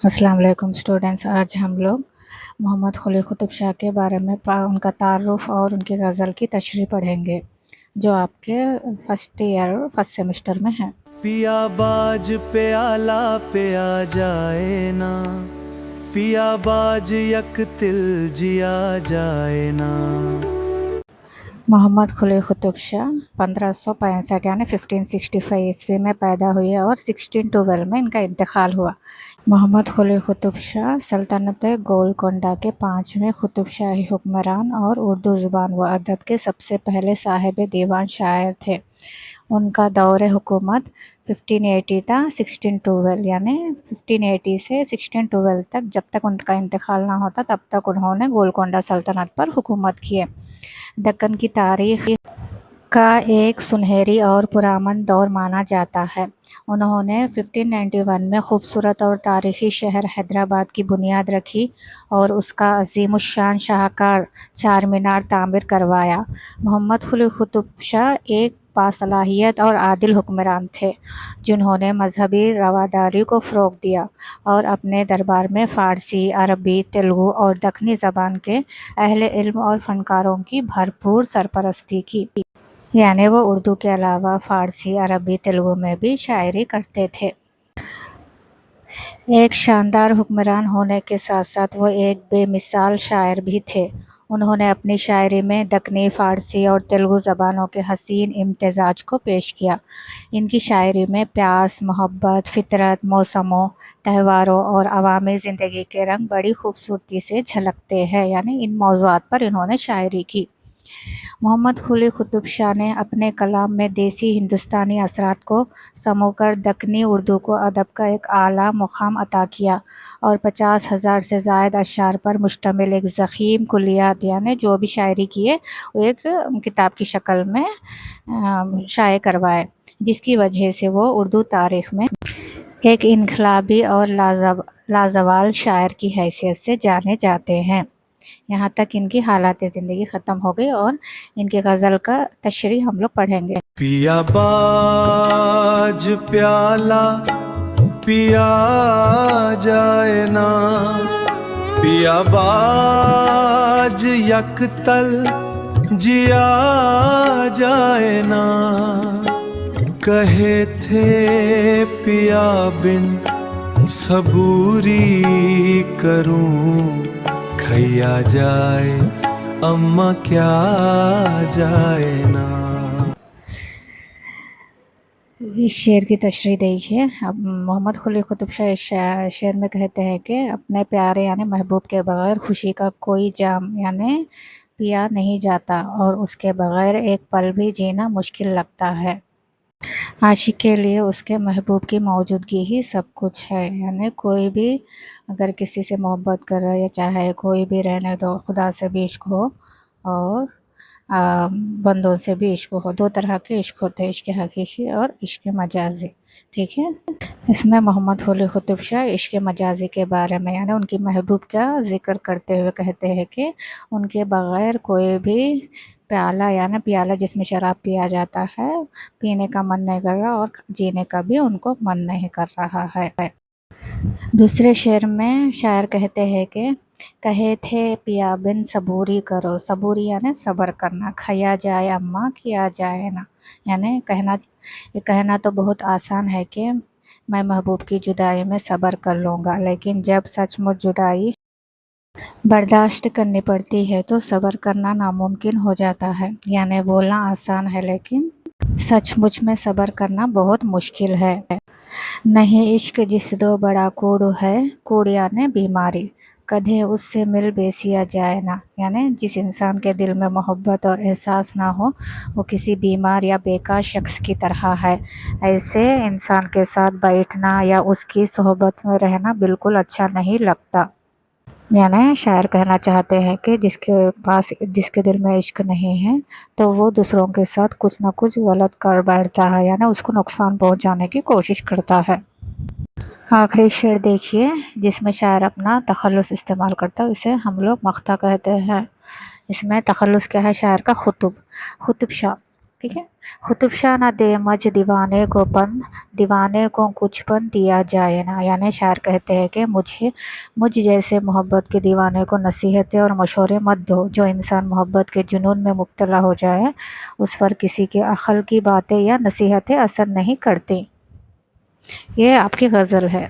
अस्सलाम वालेकुम स्टूडेंट्स। आज हम लोग मोहम्मद कुली कुतुब शाह के बारे में उनका तारुफ और उनकी गज़ल की तशरीह पढ़ेंगे, जो आपके फर्स्ट सेमेस्टर में है। पिया बाज पे आला पे आ जाए ना, पिया बाज यक तिल जिया जाए ना। मोहम्मद कुली कुतुब शाह 1565 यानी 1565 ईस्वी में पैदा हुए और 1612 में इनका इंतकाल हुआ। मोहम्मद कुली कुतुब शाह सल्तनत गोलकोंडा के 5वें कुतुब शाही हुक्मरान और उर्दू ज़ुबान व अदब के सबसे पहले साहिब दीवान शायर थे। उनका दौर हुकूमत 1580 था 1612, यानी 1580 से 1612 तक। जब तक उनका इंतकाल ना होता तब तक उन्होंने गोलकोंडा सल्तनत पर हुकूमत किए। दक्कन की तारीख का एक सुनहरी और पुरअमन दौर माना जाता है। उन्होंने 1591 में खूबसूरत और तारीख़ी शहर हैदराबाद की बुनियाद रखी और उसका अज़ीमुश्शान शाहकार चार मीनार तामीर करवाया। मोहम्मद कुली कुतुब शाह एक बासलाहियत और आदिल हुक्मरान थे, जिन्होंने मजहबी रवादारी को फ़रोग़ दिया और अपने दरबार में फ़ारसी, अरबी, तेलुगु और दक्कनी ज़बान के अहले इल्म और फ़नकारों की भरपूर सरपरस्ती की। यानी वो उर्दू के अलावा फ़ारसी, अरबी, तेलुगु में भी शायरी करते थे। एक शानदार हुक्मरान होने के साथ साथ वो एक बेमिसाल शायर भी थे। उन्होंने अपनी शायरी में दक्कनी, फ़ारसी और तेलुगु ज़बानों के हसीन इम्तिज़ाज को पेश किया। इनकी शायरी में प्यास, मोहब्बत, फ़ितरत, मौसमों, त्योहारों और अवामी ज़िंदगी के रंग बड़ी खूबसूरती से झलकते हैं। यानी इन मौज़ूआत पर इन्होंने शायरी की। मोहम्मद कुली कुतुब शाह ने अपने कलाम में देसी हिंदुस्तानी असरात को समूकर दक्कनी उर्दू को अदब का एक आला मुकाम अता किया और 50,000 से ज़ायद अशार पर मुश्तमिल एक ज़ख़ीम कुलियात, यानी जो भी शायरी किए वो एक किताब की शक्ल में शाये करवाए, जिसकी वजह से वो उर्दू तारीख़ में एक इनकलाबी और लाजवाल शायर की हैसियत से जाने जाते हैं। यहाँ तक इनकी हालात ज़िंदगी ख़त्म हो गई और इनकी गज़ल का तशरीह हम लोग पढ़ेंगे। पिया बाज प्याला पिया जाए ना, पिया बाज यक तल जिया जाए ना। कहे थे पिया बिन सबूरी करूं, खैया जाए अम्मा क्या जाए ना। इस शेर की तशरीह देखिए। अब मोहम्मद कुली कुतुब शाह इस शेर में कहते हैं कि अपने प्यारे यानी महबूब के बग़ैर खुशी का कोई जाम यानी पिया नहीं जाता और उसके बग़ैर एक पल भी जीना मुश्किल लगता है। आशिक के लिए उसके महबूब की मौजूदगी ही सब कुछ है। यानी कोई भी अगर किसी से मोहब्बत कर रहा है या चाहे कोई भी रहने दो, खुदा से भी इश्क हो और बंदों से भी इश्क हो। दो तरह के इश्क होते हैं, इश्क हकीकी और इश्क मजाजी। ठीक है। इसमें मोहम्मद कुली कुतुब शाह इश्क मजाजी के बारे में यानी उनकी महबूब का ज़िक्र करते हुए कहते हैं कि उनके बग़ैर कोई भी प्याला यानी प्याला जिसमें शराब पिया जाता है, पीने का मन नहीं कर रहा और जीने का भी उनको मन नहीं कर रहा है। दूसरे शेर में शायर कहते हैं कि कहे थे पिया बिन सबूरी करो, सबूरी यानी सब्र करना, खाया जाए अम्मा किया जाए ना। यानी कहना तो बहुत आसान है कि मैं महबूब की जुदाई में सब्र कर लूँगा, लेकिन जब सचमुच जुदाई बर्दाश्त करनी पड़ती है तो सब्र करना नामुमकिन हो जाता है। यानी बोलना आसान है लेकिन सचमुच में सब्र करना बहुत मुश्किल है। नहीं इश्क जिस दो बड़ा कूड़ है, कूड़ यानी बीमारी, कदे उससे मिल बेसिया जाए ना। यानी जिस इंसान के दिल में मोहब्बत और एहसास ना हो वो किसी बीमार या बेकार शख्स की तरह है। ऐसे इंसान के साथ बैठना या उसकी सोहबत में रहना बिल्कुल अच्छा नहीं लगता। यानी शायर कहना चाहते हैं कि जिसके दिल में इश्क नहीं है तो वो दूसरों के साथ कुछ ना कुछ गलत कर बैठता है, यानी उसको नुकसान पहुंचाने की कोशिश करता है। आखिरी शेर देखिए जिसमें शायर अपना तखल्लुस इस्तेमाल करता है, इसे हम लोग मख्ता कहते हैं। इसमें तखल्लुस क्या है शायर का? खुतुब शाह ٹھیک ہے. قطب شاہ نہ دے مجھ دیوانے کو پن، دیوانے کو کچھ پن دیا جائے نا. یعنی شاعر کہتے ہیں کہ مجھ جیسے محبت کے دیوانے کو نصیحتیں اور مشورے مت دو. جو انسان محبت کے جنون میں مبتلا ہو جائے اس پر کسی کے عقل کی باتیں یا نصیحتیں اثر نہیں کرتی. یہ آپ کی غزل ہے.